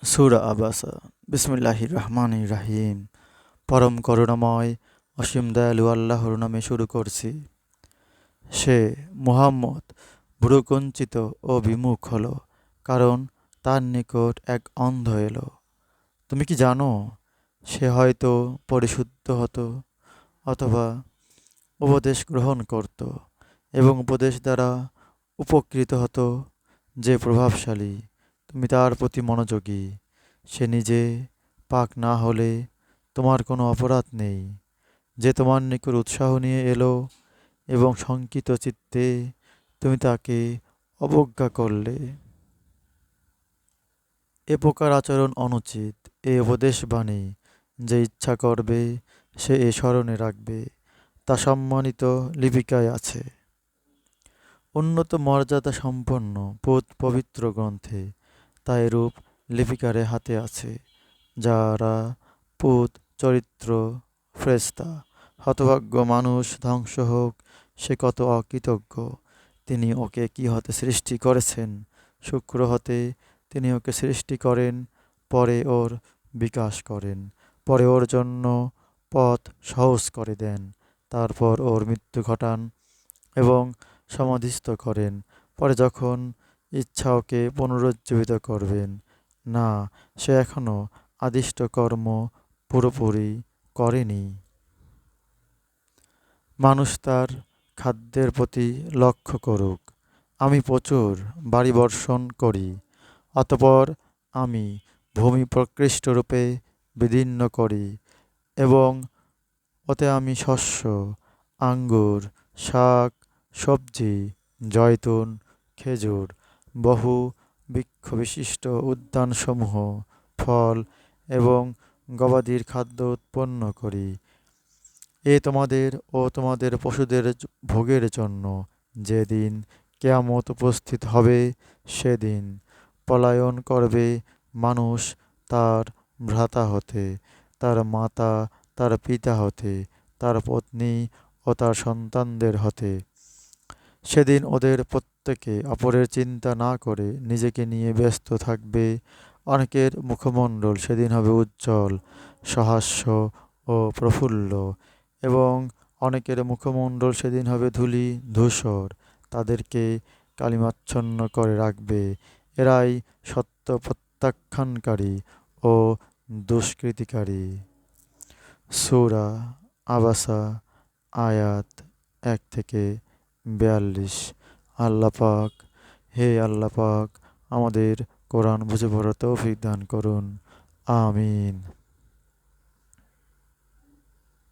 সূরা আবাসা। বিসমিল্লাহির রহমানির রাহিম। পরম করুণাময় অসীম দয়ালু আল্লাহর নামে শুরু করছি। সে মুহাম্মদ ভ্রূকুঞ্চিত ও বিমুখ হলো, কারণ তার নিকট এক অন্ধ এলো। তুমি কি জানো, সে হয়তো পরিশুদ্ধ হতো, অথবা উপদেশ গ্রহণ করত এবং উপদেশ দ্বারা উপকৃত হতো। যে প্রভাবশালী, তুমি তার প্রতি মনোযোগী। সে নিজে পাক না হলে তোমার কোনো অপরাধ নেই। যে তোমার নিকট উৎসাহ নিয়ে এলো এবং শঙ্কিত চিত্তে তুমি তাকে অবজ্ঞা করলে। এ প্রকার আচরণ অনুচিত। এ উপদেশ বাণী যে ইচ্ছা করবে সে এ স্মরণে রাখবে, তা সম্মানিত লিপিকায় আছে। উন্নত মর্যাদা সম্পন্ন পবিত্র গ্রন্থে তা এরূপ লিপিকারে হাতে আছে, যারা পুত চরিত্র ফ্রেস্তা। হতভাগ্য মানুষ, ধ্বংস হোক সে কত অকৃতজ্ঞ। তিনি ওকে কি হতে সৃষ্টি করেছেন? শুক্র হতে তিনি ওকে সৃষ্টি করেন, পরে ওর বিকাশ করেন, পরে ওর জন্য পথ সহজ করে দেন, তারপর ওর মৃত্যু ঘটান এবং সমাধিস্থ করেন। পরে যখন ইচ্ছা ওকে পুনরুজ্জীবিত করবেন। না, সে এখনো আদিষ্ট কর্ম পুরোপুরি করেনি। মানুষ তার খাদ্যের প্রতি লক্ষ্য করুক। আমি প্রচুর বাড়ি বর্ষণ করি, অতঃপর আমি ভূমি প্রকৃষ্টরূপে বিদীর্ণ করি এবং ওতে আমি শস্য, আঙ্গুর, শাক, সবজি, জয়তুন, খেজুর, বহু বৃক্ষবিশিষ্ট উদ্যানসমূহ, ফল এবং গবাদির খাদ্য উৎপন্ন করি। এ তোমাদের ও তোমাদের পশুদের ভোগের জন্য। যেদিন কিয়ামত উপস্থিত হবে, সেদিন পলায়ন করবে মানুষ তার ভ্রাতা হতে, তার মাতা তার পিতা হতে, তার পত্নী ও তার সন্তানদের হতে। সেদিন ওদের প্রত্যেকে অপরের চিন্তা না করে নিজেকে নিয়ে ব্যস্ত থাকবে। অনেকের মুখমণ্ডল সেদিন হবে উজ্জ্বল, সহাস্য ও প্রফুল্ল, এবং অনেকের মুখমণ্ডল সেদিন হবে ধূলি ধূসর। তাদেরকে কালিমাচ্ছন্ন করে রাখবে। এরাই সত্য প্রত্যাখ্যানকারী ও দুষ্কৃতিকারী। সূরা আবাসা, আয়াত 1 থেকে 42। আল্লাহ পাক, হে আল্লাহ পাক, আমাদের কোরআন বুঝে পড়ার তৌফিক দান করুন। আমিন।